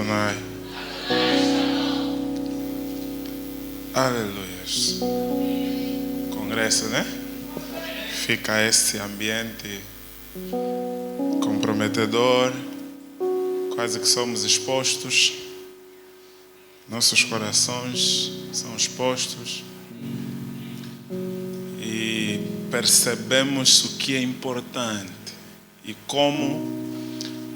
Adonai. Aleluia. Congresso, né? Fica esse ambiente comprometedor. Quase que somos expostos. Nossos corações são expostos. E percebemos o que é importante. E como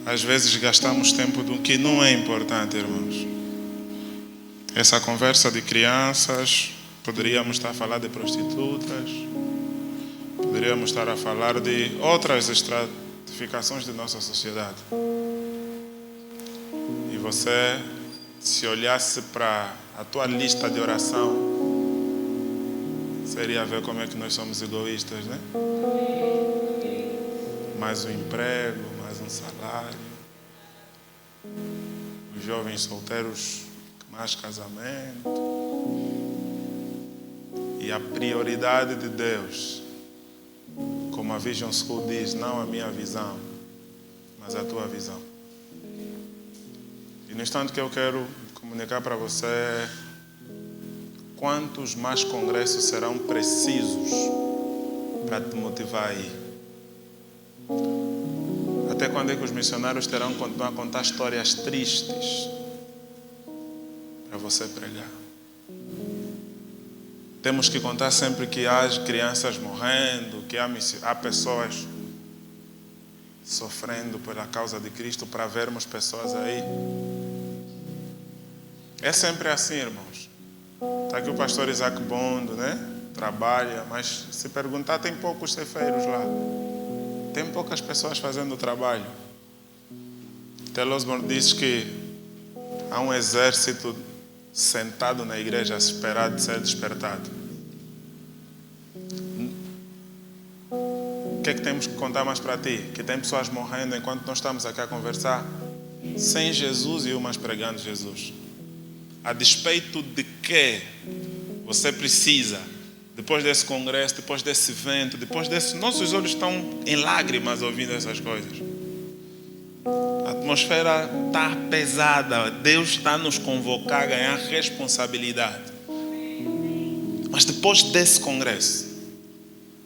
às vezes gastamos tempo do que não é importante, irmãos. Essa conversa de crianças, poderíamos estar a falar de prostitutas, poderíamos estar a falar de outras estratificações de nossa sociedade. E você, se olhasse para a tua lista de oração, seria ver como é que nós somos egoístas, né? Mais um emprego, mais um salário. Os jovens solteiros, mais casamento. E a prioridade de Deus, como a Vision School diz, não a minha visão, mas a tua visão. E no instante que eu quero comunicar para você quantos mais congressos serão precisos para te motivar aí. Até quando é que os missionários terão que continuar a contar histórias tristes para você pregar? Temos que contar sempre que há crianças morrendo, que há pessoas sofrendo pela causa de Cristo, para vermos pessoas aí. É sempre assim, irmãos. Está aqui o pastor Isaac Bondo, né? Trabalha, mas se perguntar, tem poucos cefeiros lá. Tem poucas pessoas fazendo o trabalho. Tel Osborne diz que há um exército sentado na igreja a esperar de ser despertado. O que é que temos que contar mais para ti? Que tem pessoas morrendo enquanto nós estamos aqui a conversar sem Jesus e umas pregando Jesus. A despeito de que você precisa, depois desse congresso, depois desse evento, depois desse... Nossos olhos estão em lágrimas ouvindo essas coisas. A atmosfera está pesada. Deus está a nos convocar a ganhar responsabilidade. Mas depois desse congresso,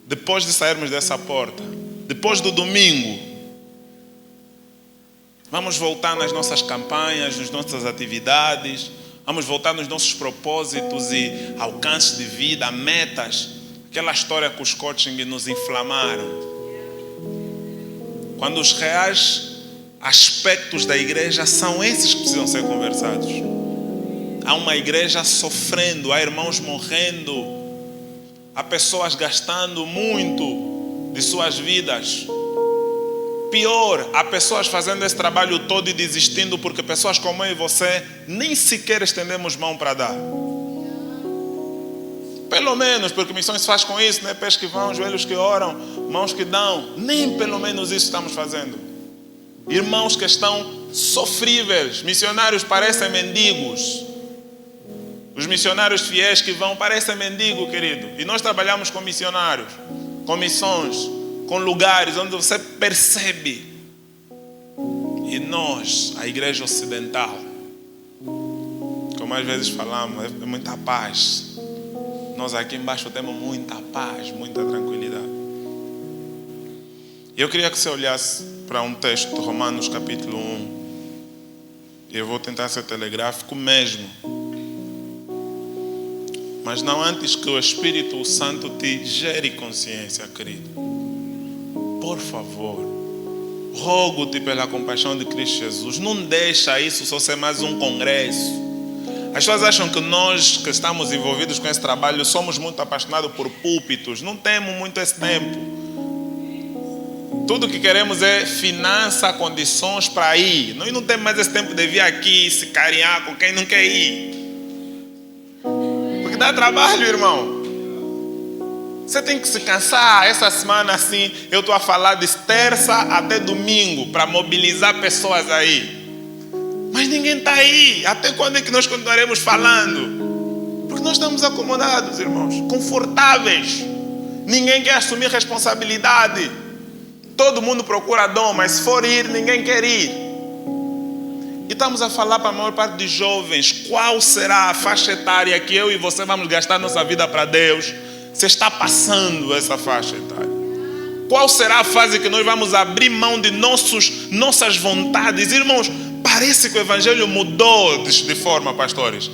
depois de sairmos dessa porta, depois do domingo, vamos voltar nas nossas campanhas, nas nossas atividades, vamos voltar nos nossos propósitos e alcances de vida, metas. Aquela história que os coaching nos inflamaram. Quando os reais aspectos da igreja são esses que precisam ser conversados. Há uma igreja sofrendo, há irmãos morrendo, há pessoas gastando muito de suas vidas. Pior, há pessoas fazendo esse trabalho todo e desistindo porque pessoas como eu e você nem sequer estendemos mão para dar. Pelo menos, porque missões se faz com isso, né? Pés que vão, joelhos que oram, mãos que dão. Nem pelo menos isso estamos fazendo. Irmãos que estão sofríveis, missionários parecem mendigos. Os missionários fiéis que vão parecem mendigos, querido. E nós trabalhamos com missionários, com missões, com lugares onde você percebe. E nós, a igreja ocidental, como às vezes falamos, é muita paz. Nós aqui embaixo temos muita paz, muita tranquilidade. E eu queria que você olhasse para um texto de Romanos capítulo 1. Eu vou tentar ser telegráfico mesmo. Mas não antes que o Espírito Santo te gere consciência, querido. Por favor, rogo-te pela compaixão de Cristo Jesus, não deixa isso só ser mais um congresso. As pessoas acham que nós que estamos envolvidos com esse trabalho somos muito apaixonados por púlpitos. Não temos muito esse tempo. Tudo o que queremos é finança, condições para ir. Nós não temos mais esse tempo de vir aqui se carinhar com quem não quer ir. Porque dá trabalho, irmão. Você tem que se cansar. Essa semana assim, eu estou a falar de terça até domingo para mobilizar pessoas aí. Mas ninguém está aí. Até quando é que nós continuaremos falando? Porque nós estamos acomodados, irmãos, confortáveis. Ninguém quer assumir responsabilidade. Todo mundo procura dom, mas se for ir, ninguém quer ir. E estamos a falar para a maior parte de jovens, qual será a faixa etária que eu e você vamos gastar nossa vida para Deus? Você está passando essa faixa etária. Qual será a fase que nós vamos abrir mão de nossas vontades? Irmãos, parece que o Evangelho mudou de forma, pastores.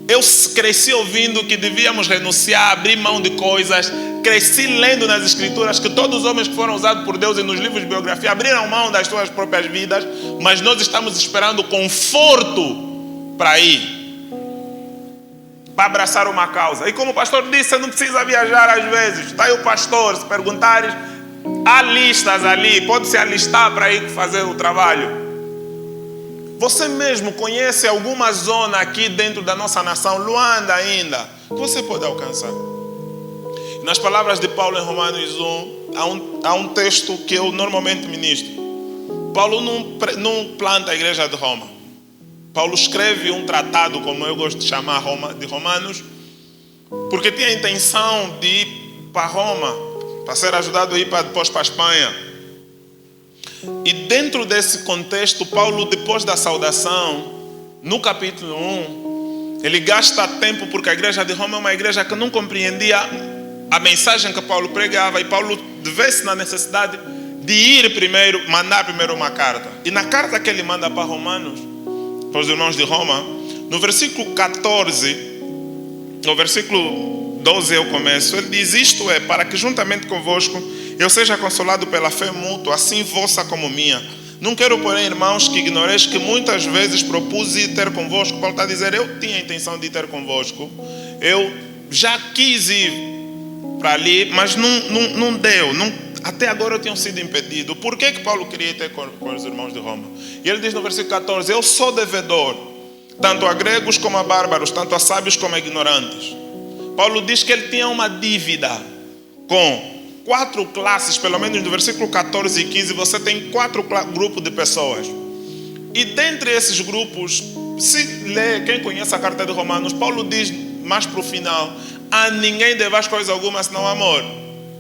Eu cresci ouvindo que devíamos renunciar, abrir mão de coisas. Cresci lendo nas Escrituras que todos os homens que foram usados por Deus e nos livros de biografia abriram mão das suas próprias vidas, mas nós estamos esperando conforto para ir, para abraçar uma causa. E como o pastor disse, você não precisa viajar às vezes. Está aí o pastor, se perguntares, há listas ali, pode se alistar para ir fazer o trabalho. Você mesmo conhece alguma zona aqui dentro da nossa nação, Luanda ainda, que você pode alcançar? Nas palavras de Paulo em Romanos 1, há um texto que eu normalmente ministro. Paulo não planta a igreja de Roma. Paulo escreve um tratado, como eu gosto de chamar de Romanos, porque tinha a intenção de ir para Roma, para ser ajudado a ir depois para a Espanha. E dentro desse contexto, Paulo, depois da saudação, no capítulo 1, ele gasta tempo, porque a igreja de Roma é uma igreja que não compreendia a mensagem que Paulo pregava, e Paulo vê-se na necessidade de ir primeiro, mandar primeiro uma carta. E na carta que ele manda para Romanos, para os irmãos de Roma, no versículo 14, no versículo 12 é o começo, ele diz: isto é, para que juntamente convosco eu seja consolado pela fé mútua, assim vossa como minha. Não quero, porém, irmãos, que ignoreis que muitas vezes propus ir ter convosco. Paulo está a dizer, eu tinha a intenção de ir ter convosco, eu já quis ir para ali, mas não deu. Até agora eu tenho sido impedido. Por que Paulo queria ir ter com os irmãos de Roma? E ele diz no versículo 14, eu sou devedor, tanto a gregos como a bárbaros, tanto a sábios como a ignorantes. Paulo diz que ele tinha uma dívida com 4 classes, pelo menos no versículo 14 e 15, você tem 4 grupos de pessoas. E dentre esses grupos, se lê, quem conhece a carta de Romanos, Paulo diz mais para o final, a ninguém devais coisa alguma senão amor.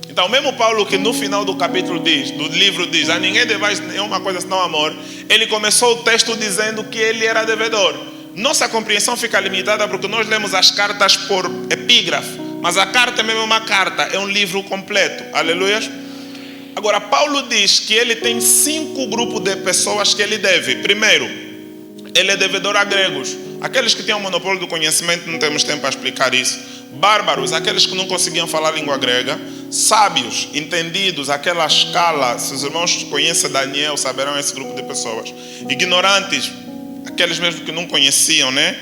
Então, mesmo Paulo, que no final do capítulo diz, do livro diz, a ninguém devais nenhuma coisa senão amor, ele começou o texto dizendo que ele era devedor. Nossa compreensão fica limitada porque nós lemos as cartas por epígrafe, mas a carta mesmo é uma carta, é um livro completo. Aleluia. Agora, Paulo diz que ele tem 5 grupos de pessoas que ele deve. Primeiro, ele é devedor a gregos, aqueles que têm o monopólio do conhecimento, não temos tempo para explicar isso. Bárbaros, aqueles que não conseguiam falar a língua grega. Sábios, entendidos, aquela escala, se os irmãos conhecem Daniel, saberão esse grupo de pessoas. Ignorantes, aqueles mesmo que não conheciam, né?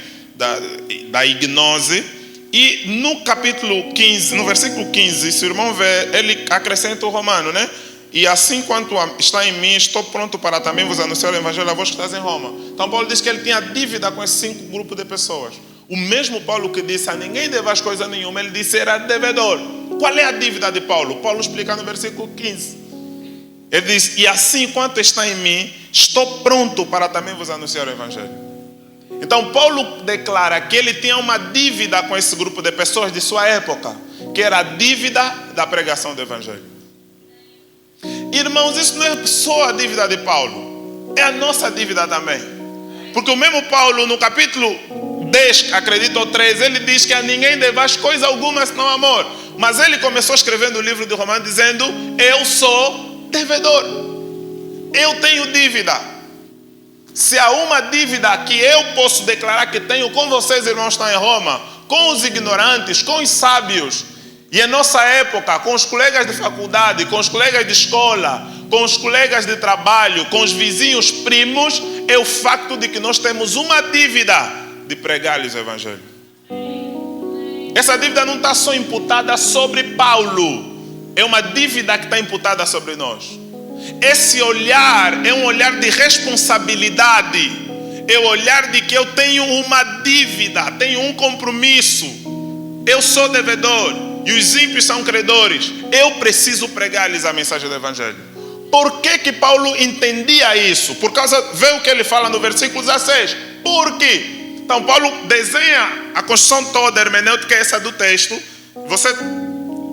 Da ignose. E no capítulo 15, no versículo 15, se o irmão vê, ele acrescenta o romano, né? E assim quanto está em mim, estou pronto para também vos anunciar o evangelho a vós que estás em Roma. Então Paulo diz que ele tinha dívida com esses 5 grupos de pessoas. O mesmo Paulo que disse a ninguém devais coisa nenhuma, ele disse era devedor. Qual é a dívida de Paulo? Paulo explica no versículo 15. Ele diz, e assim quanto está em mim, estou pronto para também vos anunciar o evangelho. Então Paulo declara que ele tinha uma dívida com esse grupo de pessoas de sua época, que era a dívida da pregação do evangelho. Irmãos, isso não é só a dívida de Paulo, é a nossa dívida também. Porque o mesmo Paulo no capítulo 10, acredito, ou 13, ele diz que a ninguém devais coisa alguma senão amor. Mas ele começou escrevendo o livro de Romanos dizendo, eu sou devedor, eu tenho dívida. Se há uma dívida que eu posso declarar que tenho com vocês, irmãos, que estão em Roma, com os ignorantes, com os sábios, e em nossa época, com os colegas de faculdade, com os colegas de escola, com os colegas de trabalho, com os vizinhos primos, é o facto de que nós temos uma dívida de pregar-lhes o evangelho. Essa dívida não está só imputada sobre Paulo, é uma dívida que está imputada sobre nós. Esse olhar é um olhar de responsabilidade, é o olhar de que eu tenho uma dívida, tenho um compromisso, eu sou devedor e os ímpios são credores, eu preciso pregar-lhes a mensagem do evangelho. Por que Paulo entendia isso? Por causa, vê o que ele fala no versículo 16, por quê? Então Paulo desenha a construção toda, a hermenêutica essa do texto. Você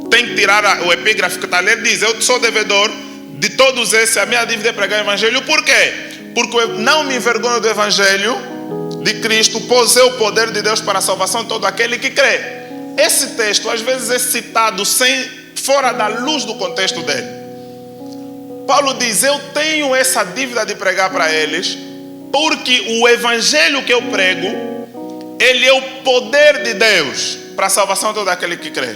tem que tirar o epígrafe que está ali. Ele diz, eu sou devedor de todos esses, a minha dívida é pregar o evangelho. Por quê? Porque não me envergonho do Evangelho de Cristo, pois é o poder de Deus para a salvação de todo aquele que crê. Esse texto às vezes é citado fora da luz do contexto dele. Paulo diz: eu tenho essa dívida de pregar para eles, porque o Evangelho que eu prego, ele é o poder de Deus para a salvação de todo aquele que crê.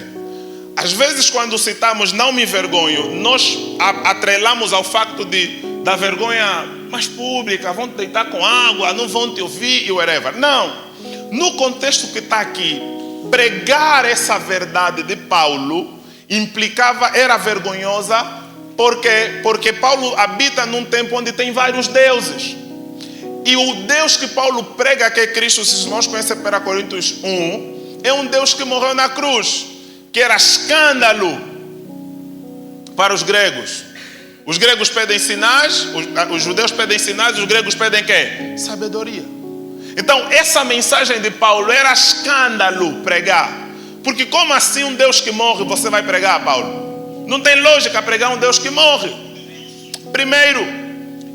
Às vezes, quando citamos não me envergonho, nós atrelamos ao facto da vergonha mais pública, vão te deitar com água, não vão te ouvir e whatever. Não. No contexto que está aqui, pregar essa verdade de Paulo era vergonhosa, porque Paulo habita num tempo onde tem vários deuses. E o Deus que Paulo prega, que é Cristo, se nós conhecemos 1 Coríntios 1, é um Deus que morreu na cruz, que era escândalo para os gregos. Os gregos pedem sinais, os judeus pedem sinais, os gregos pedem quê? Sabedoria. Então, essa mensagem de Paulo era escândalo pregar. Porque como assim um Deus que morre você vai pregar, Paulo? Não tem lógica pregar um Deus que morre. Primeiro,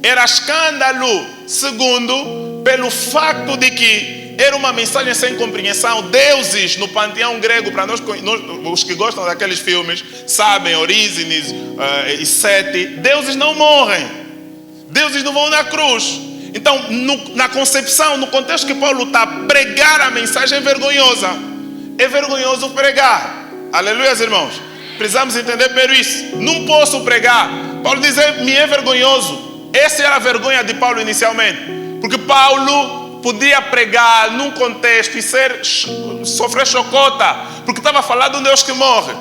era escândalo. Segundo, pelo facto de que era uma mensagem sem compreensão. Deuses no panteão grego, para nós, os que gostam daqueles filmes, sabem, Orígenes e Sete, deuses não morrem. Deuses não vão na cruz. Então, na concepção, no contexto que Paulo está, pregar a mensagem é vergonhosa. É vergonhoso pregar. Aleluia, irmãos. Precisamos entender por isso. Não posso pregar. Paulo diz: me é vergonhoso. Essa era a vergonha de Paulo inicialmente. Porque Paulo podia pregar num contexto e sofrer chocota, porque estava falando de um Deus que morre.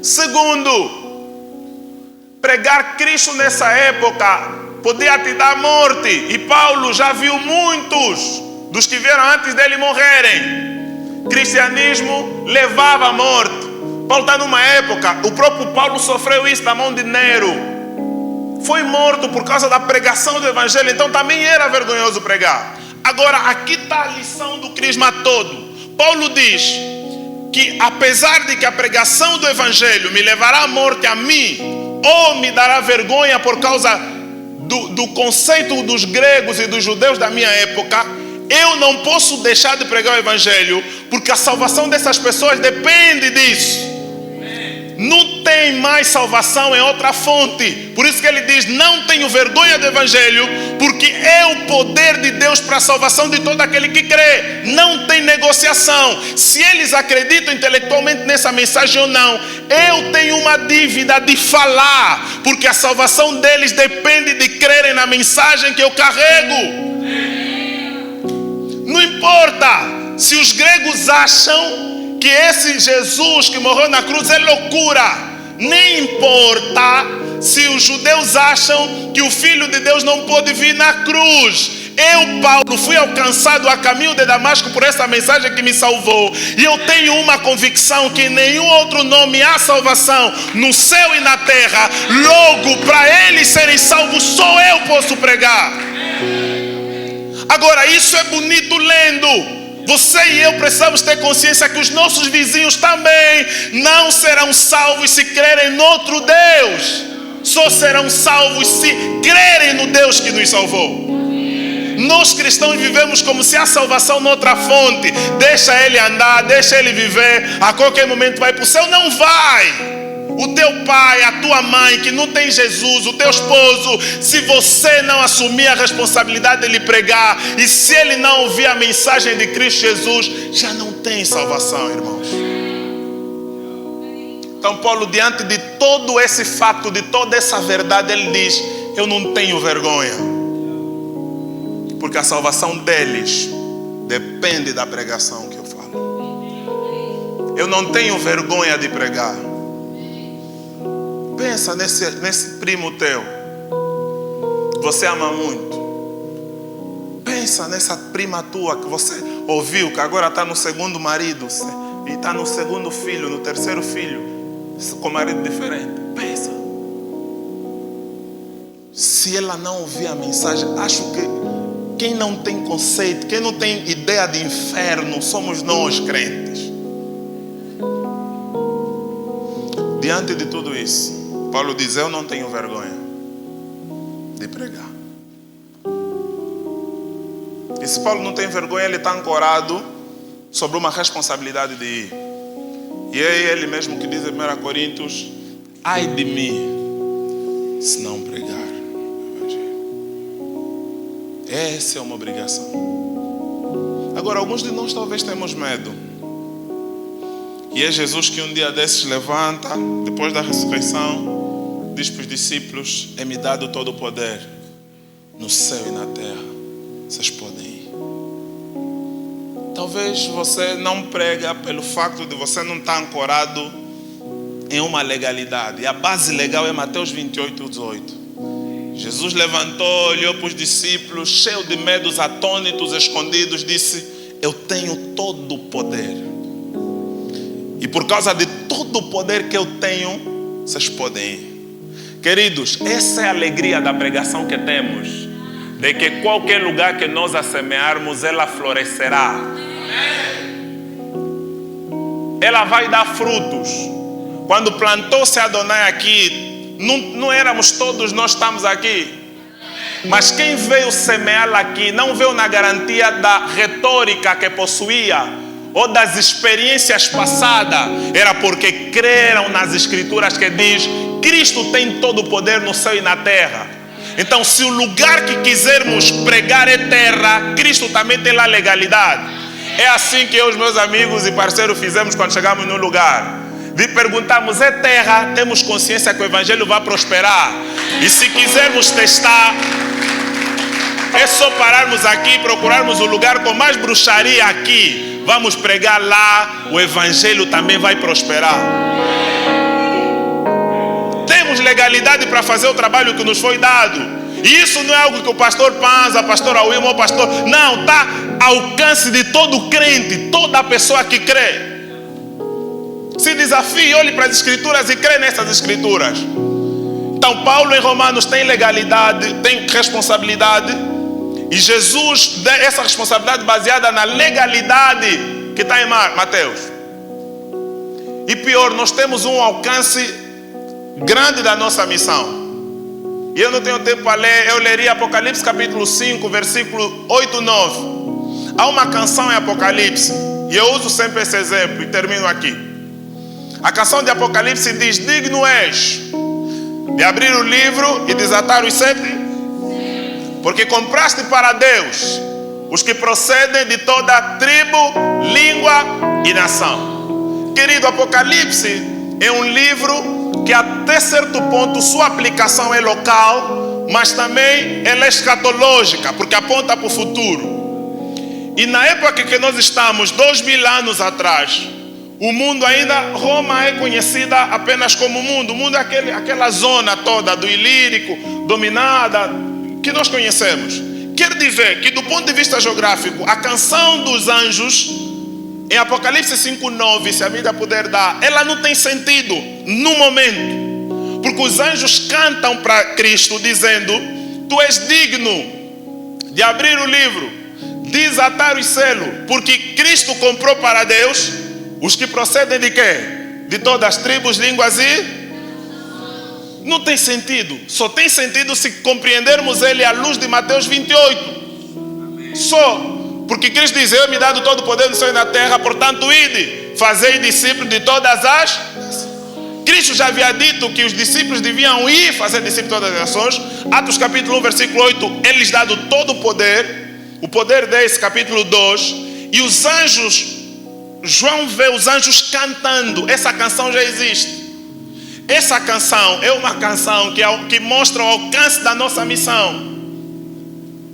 Segundo, pregar Cristo nessa época podia te dar morte, e Paulo já viu muitos dos que vieram antes dele morrerem. Cristianismo levava à morte. Paulo está numa época, o próprio Paulo sofreu isso da mão de Nero. Foi morto por causa da pregação do Evangelho. Então também era vergonhoso pregar. Agora, aqui está a lição do crisma todo. Paulo diz que apesar de que a pregação do Evangelho me levará à morte a mim, ou me dará vergonha por causa do conceito dos gregos e dos judeus da minha época, eu não posso deixar de pregar o Evangelho, porque a salvação dessas pessoas depende disso. Não tem mais salvação em outra fonte. Por isso que ele diz: não tenho vergonha do Evangelho, porque é o poder de Deus para a salvação de todo aquele que crê. Não tem negociação. Se eles acreditam intelectualmente nessa mensagem ou não, eu tenho uma dívida de falar, porque a salvação deles depende de crerem na mensagem que eu carrego. Não importa se os gregos acham que esse Jesus que morreu na cruz é loucura. Nem importa se os judeus acham que o Filho de Deus não pode vir na cruz. Eu, Paulo, fui alcançado a caminho de Damasco por essa mensagem que me salvou. E eu tenho uma convicção que em nenhum outro nome há salvação no céu e na terra. Logo, para eles serem salvos, só eu posso pregar. Agora, isso é bonito lendo. Você e eu precisamos ter consciência que os nossos vizinhos também não serão salvos se crerem em outro Deus. Só serão salvos se crerem no Deus que nos salvou. Nós cristãos vivemos como se a salvação noutra fonte. Deixa ele andar, deixa ele viver. A qualquer momento vai para o céu. Não vai. O teu pai, a tua mãe que não tem Jesus, o teu esposo, se você não assumir a responsabilidade de lhe pregar, e se ele não ouvir a mensagem de Cristo Jesus, já não tem salvação, irmãos. Então Paulo, diante de todo esse fato, de toda essa verdade, ele diz: eu não tenho vergonha, porque a salvação deles depende da pregação que eu falo. Eu não tenho vergonha de pregar. Pensa nesse primo teu, você ama muito. Pensa nessa prima tua que você ouviu, que agora está no segundo marido, e está no segundo filho, no terceiro filho, com marido diferente. Pensa. Se ela não ouvir a mensagem, acho que quem não tem conceito, quem não tem ideia de inferno, somos nós crentes. Diante de tudo isso, Paulo diz: eu não tenho vergonha de pregar. E se Paulo não tem vergonha, ele está ancorado sobre uma responsabilidade de ir. E é ele mesmo que diz em 1 Coríntios: ai de mim, se não pregar o Evangelho. Essa é uma obrigação. Agora, alguns de nós talvez temos medo. E é Jesus que um dia desses levanta, depois da ressurreição, diz para os discípulos: é-me dado todo o poder no céu e na terra. Vocês podem ir. Talvez você não prega pelo facto de você não estar ancorado em uma legalidade. E a base legal é Mateus 28, 18. Jesus levantou, olhou para os discípulos, cheio de medos, atônitos, escondidos, disse: eu tenho todo o poder. E por causa de todo o poder que eu tenho, vocês podem ir. Queridos, essa é a alegria da pregação que temos. De que qualquer lugar que nós a semearmos, ela florescerá. Ela vai dar frutos. Quando plantou-se Adonai aqui, não éramos todos, nós estamos aqui. Mas quem veio semeá-la aqui, não veio na garantia da retórica que possuía, ou das experiências passadas. Era porque creram nas escrituras que diz: Cristo tem todo o poder no céu e na terra. Então, se o lugar que quisermos pregar é terra, Cristo também tem lá legalidade. É assim que eu, os meus amigos e parceiros, fizemos quando chegamos no lugar. De perguntarmos: é terra? Temos consciência que o Evangelho vai prosperar. E se quisermos testar, é só pararmos aqui, procurarmos o lugar com mais bruxaria aqui. Vamos pregar lá, o Evangelho também vai prosperar. Temos legalidade para fazer o trabalho que nos foi dado. E isso não é algo que o pastor Panza, a pastora Wilma, o pastor... Não, está ao alcance de todo crente, toda pessoa que crê. Se desafie, olhe para as escrituras e crê nessas escrituras. Então Paulo em Romanos tem legalidade, tem responsabilidade. E Jesus dá essa responsabilidade baseada na legalidade que está em Mateus. E pior, nós temos um alcance grande da nossa missão. E eu não tenho tempo para ler, eu leria Apocalipse capítulo 5, versículo 8 e 9. Há uma canção em Apocalipse, e eu uso sempre esse exemplo, e termino aqui. A canção de Apocalipse diz: digno és de abrir o livro e desatar os 7, porque compraste para Deus os que procedem de toda tribo, língua e nação. Querido, Apocalipse é um livro que até certo ponto sua aplicação é local, mas também ela é escatológica, porque aponta para o futuro. E na época que nós estamos, 2000 anos atrás, o mundo ainda, Roma é conhecida apenas como mundo. O mundo é aquela zona toda do Ilírico, dominada, que nós conhecemos. Quer dizer que do ponto de vista geográfico, a canção dos anjos, em Apocalipse 5:9, se a vida puder dar, ela não tem sentido no momento. Porque os anjos cantam para Cristo dizendo: tu és digno de abrir o livro, desatar os selos, porque Cristo comprou para Deus os que procedem de quê? De todas as tribos, línguas e... Não tem sentido. Só tem sentido se compreendermos ele à luz de Mateus 28. Só. Porque Cristo diz: eu me dado todo o poder no céu e na terra, portanto ide, fazei discípulos de todas as... Cristo já havia dito que os discípulos deviam ir fazer discípulos de todas as nações. Atos capítulo 1, versículo 8, eles dado todo o poder desse, capítulo 2, e os anjos, João vê os anjos cantando. Essa canção já existe. Essa canção é uma canção que mostra o alcance da nossa missão.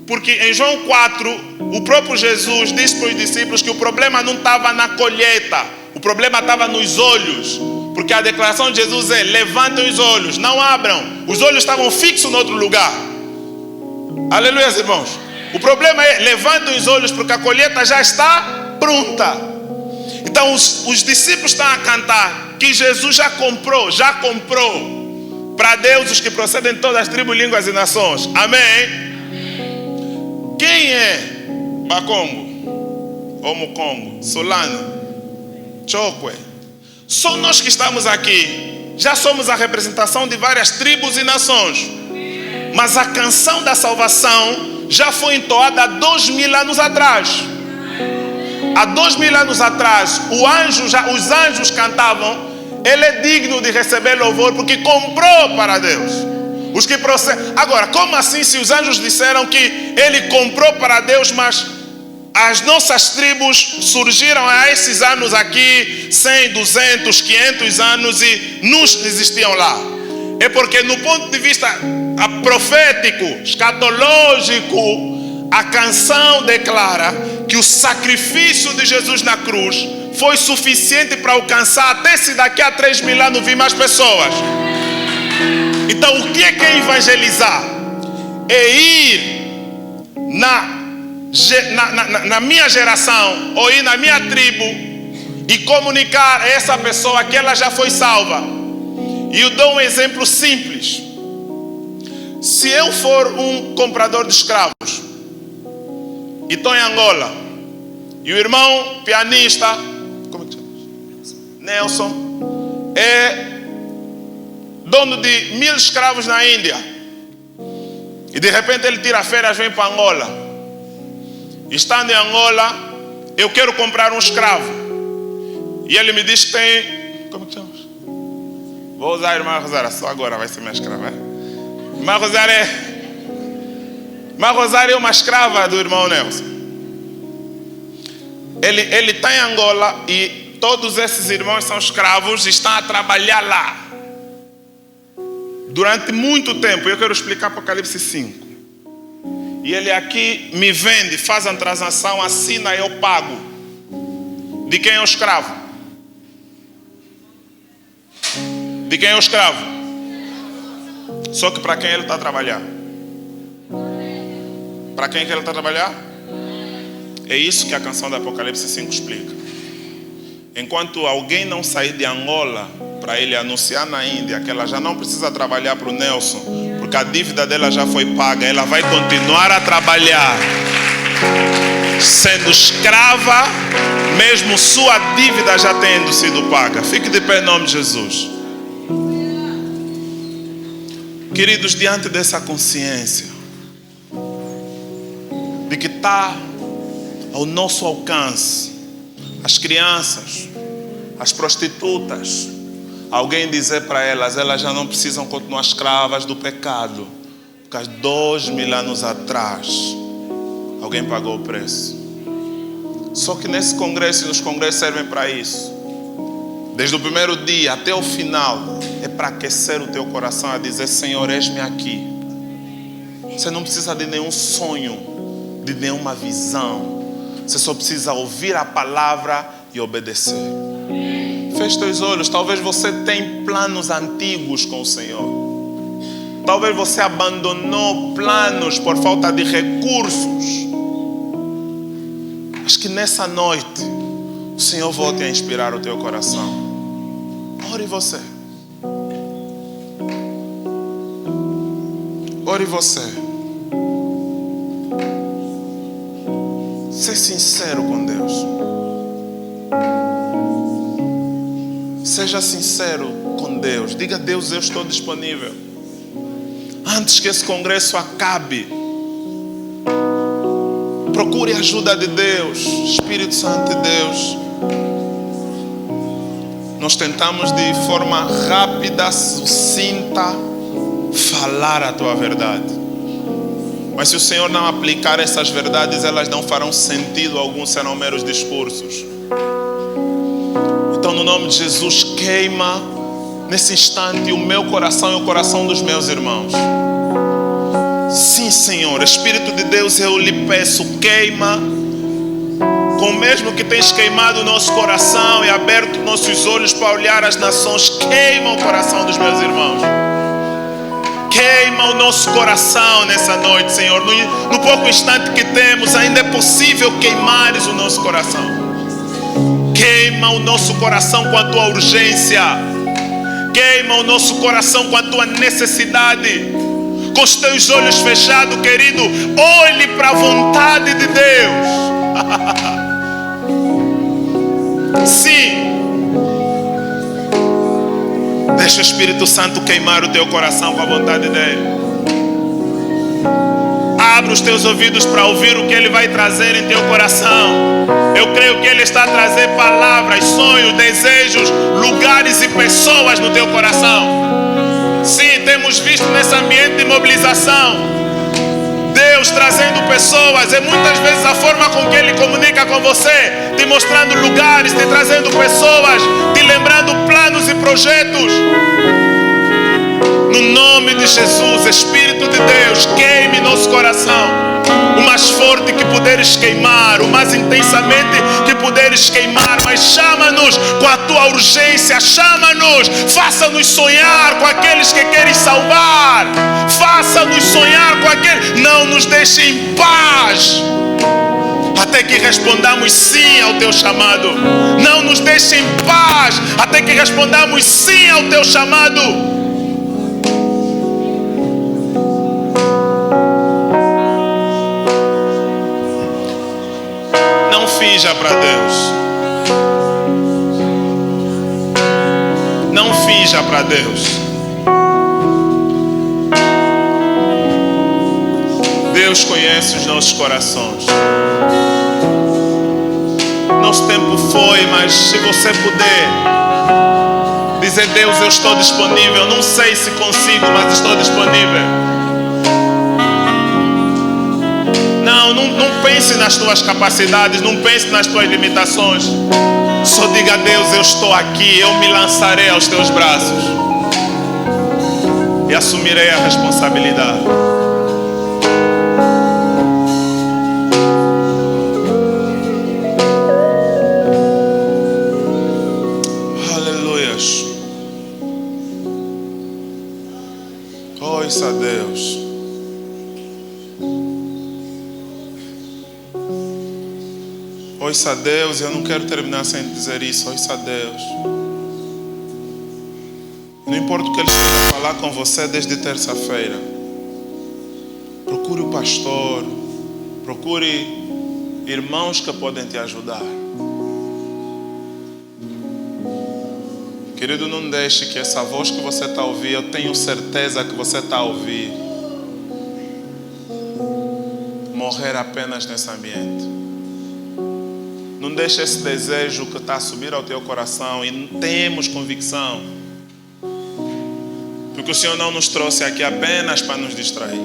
Porque em João 4, o próprio Jesus disse para os discípulos que o problema não estava na colheita, o problema estava nos olhos. Porque a declaração de Jesus é: levantem os olhos, não abram. Os olhos estavam fixos em outro lugar. Aleluia, irmãos. O problema é: levantem os olhos, porque a colheita já está pronta. Então os discípulos estão a cantar que Jesus já comprou para Deus os que procedem de todas as tribos, línguas e nações. Amém? Quem é Bakongo, ou Mukongo, Solano, Chokwe? Só nós que estamos aqui já somos a representação de várias tribos e nações. Mas a canção da salvação já foi entoada há 2000 anos atrás. Há 2000 anos atrás, os anjos cantavam: Ele é digno de receber louvor porque comprou para Deus. Os que procedem. Agora, como assim se os anjos disseram que Ele comprou para Deus, mas as nossas tribos surgiram há esses anos aqui, 100, 200, 500 anos e não existiam lá? É porque no ponto de vista profético, escatológico, a canção declara que o sacrifício de Jesus na cruz foi suficiente para alcançar até se daqui a 3000 anos vir mais pessoas. Então o que é evangelizar? É ir na minha geração ou ir na minha tribo e comunicar a essa pessoa que ela já foi salva. E eu dou um exemplo simples. Se eu for um comprador de escravos e estou em Angola e o irmão pianista, como é que chama? Nelson, é dono de 1000 escravos na Índia, e de repente ele tira férias, vem para Angola. Estando em Angola, eu quero comprar um escravo e ele me diz que tem, como é que chama? Vou usar a irmã Rosária, só agora vai ser minha escrava. Irmã Rosária é uma escrava do irmão Nelson. Ele está em Angola e todos esses irmãos são escravos e estão a trabalhar lá durante muito tempo. Eu quero explicar Apocalipse 5. E ele aqui me vende, faz a transação, assina e eu pago. De quem é o escravo? De quem é o escravo? Só que para quem ele está a trabalhar? Para quem que ele está a trabalhar? É isso que a canção do Apocalipse 5 explica. Enquanto alguém não sair de Angola para ele anunciar na Índia que ela já não precisa trabalhar para o Nelson, porque a dívida dela já foi paga, ela vai continuar a trabalhar sendo escrava, mesmo sua dívida já tendo sido paga. Fique de pé em nome de Jesus. Queridos, diante dessa consciência de que está ao nosso alcance as crianças, as prostitutas, alguém dizer para elas já não precisam continuar escravas do pecado, porque há 2000 anos atrás alguém pagou o preço. Só que nesse congresso e nos congressos servem para isso. Desde o primeiro dia até o final é para aquecer o teu coração a dizer: Senhor, eis-me aqui. Você não precisa de nenhum sonho, de nenhuma visão. Você só precisa ouvir a palavra e obedecer. Feche teus olhos. Talvez você tenha planos antigos com o Senhor. Talvez você abandonou planos por falta de recursos. Mas que nessa noite o Senhor volte a inspirar o teu coração. Ore você. Ore você. Seja sincero com Deus. Seja sincero com Deus. Diga a Deus: eu estou disponível. Antes que esse congresso acabe, procure a ajuda de Deus. Espírito Santo de Deus, nós tentamos de forma rápida, sucinta, falar a tua verdade. Mas se o Senhor não aplicar essas verdades, elas não farão sentido algum, serão meros discursos. Então, no nome de Jesus, queima nesse instante o meu coração e o coração dos meus irmãos. Sim, Senhor, Espírito de Deus, eu lhe peço, queima com o mesmo que tens queimado o nosso coração e aberto nossos olhos para olhar as nações. Queima o coração dos meus irmãos. Queima o nosso coração nessa noite, Senhor. No pouco instante que temos, ainda é possível queimares o nosso coração. Queima o nosso coração com a tua urgência. Queima o nosso coração com a tua necessidade. Com os teus olhos fechados, querido, olhe para a vontade de Deus. Sim. Deixa o Espírito Santo queimar o teu coração com a vontade dele. Abre os teus ouvidos para ouvir o que Ele vai trazer em teu coração. Eu creio que Ele está a trazer palavras, sonhos, desejos, lugares e pessoas no teu coração. Sim, temos visto nesse ambiente de mobilização Deus trazendo pessoas, e muitas vezes a forma com que Ele comunica com você, te mostrando lugares, te trazendo pessoas, te lembrando planos e projetos. No nome de Jesus, Espírito de Deus, queime nosso coração. O mais forte que puderes queimar, o mais intensamente que puderes queimar, mas chama-nos com a tua urgência, chama-nos, faça-nos sonhar com aqueles que querem salvar, faça-nos sonhar com aqueles, não nos deixe em paz até que respondamos sim ao teu chamado, não nos deixe em paz até que respondamos sim ao teu chamado. Não finja para Deus. Não finja para Deus. Deus conhece os nossos corações. Nosso tempo foi, mas se você puder dizer: Deus, eu estou disponível. Não sei se consigo, mas estou disponível. Não pense nas tuas capacidades, não pense nas tuas limitações. Só diga a Deus: eu estou aqui, eu me lançarei aos teus braços e assumirei a responsabilidade. Aleluias. Ouça a Deus. Ouça a Deus, eu não quero terminar sem dizer isso. Ouça a Deus. Não importa o que Ele esteja a falar com você desde terça-feira. Procure o pastor. Procure irmãos que podem te ajudar. Querido, não deixe que essa voz que você está a ouvir, eu tenho certeza que você está a ouvir, morrer apenas nesse ambiente. Não deixe esse desejo que está a subir ao teu coração, e temos convicção, porque o Senhor não nos trouxe aqui apenas para nos distrair.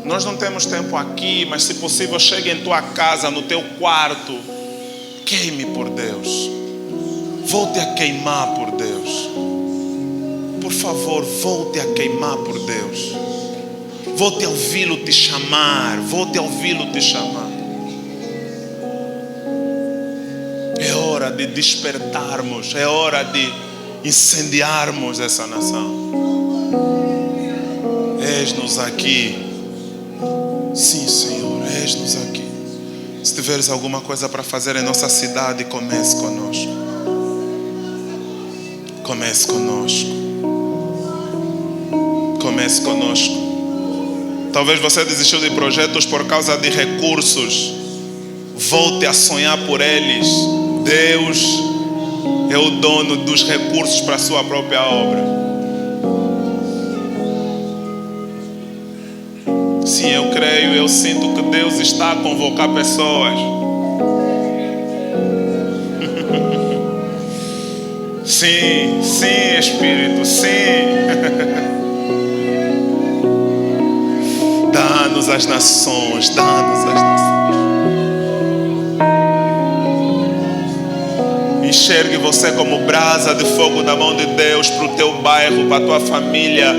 Nós não temos tempo aqui, mas se possível, chegue em tua casa, no teu quarto, queime por Deus. Volte a queimar por Deus. Por favor, volte a queimar por Deus. Volte a ouvi-lo te chamar. Volte a ouvi-lo te chamar. É hora de despertarmos. É hora de incendiarmos essa nação. Eis-nos aqui. Sim, Senhor, eis-nos aqui. Se tiveres alguma coisa para fazer em nossa cidade, comece conosco. Comece conosco. Comece conosco. Talvez você desistiu de projetos por causa de recursos. Volte a sonhar por eles. Deus é o dono dos recursos para a sua própria obra. Sim, eu creio, eu sinto que Deus está a convocar pessoas. Sim, sim, Espírito, sim. Dá-nos as nações, dá-nos as nações. Enxergue você como brasa de fogo da mão de Deus para o teu bairro, para a tua família.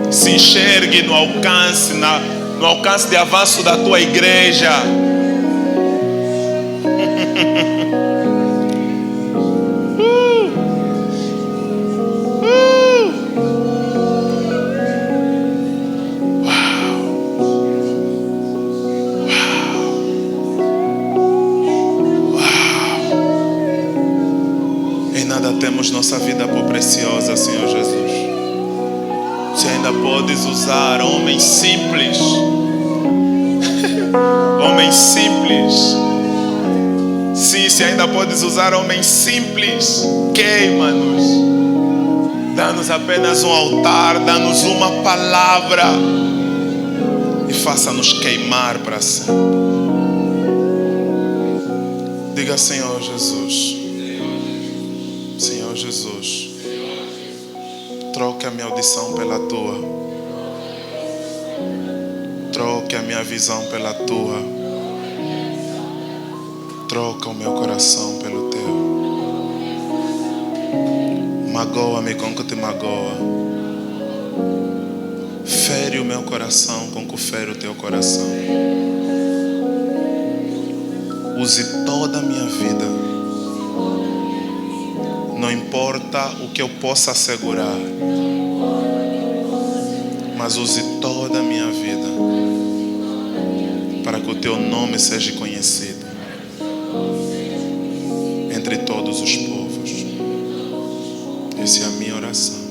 Se enxergue no alcance de avanço da tua igreja. Temos nossa vida por preciosa, Senhor Jesus. Se ainda podes usar homens simples, homens simples, Sim, se ainda podes usar homens simples, queima-nos. Dá-nos apenas um altar, dá-nos uma palavra e faça-nos queimar para sempre. Diga: Senhor Jesus, Senhor Jesus, troque a minha audição pela tua, troque a minha visão pela tua, troca o meu coração pelo teu. Magoa-me com que te magoa, fere o meu coração com que fere o teu coração. Use toda a minha vida, não importa o que eu possa assegurar, mas use toda a minha vida para que o teu nome seja conhecido entre todos os povos. Essa é a minha oração.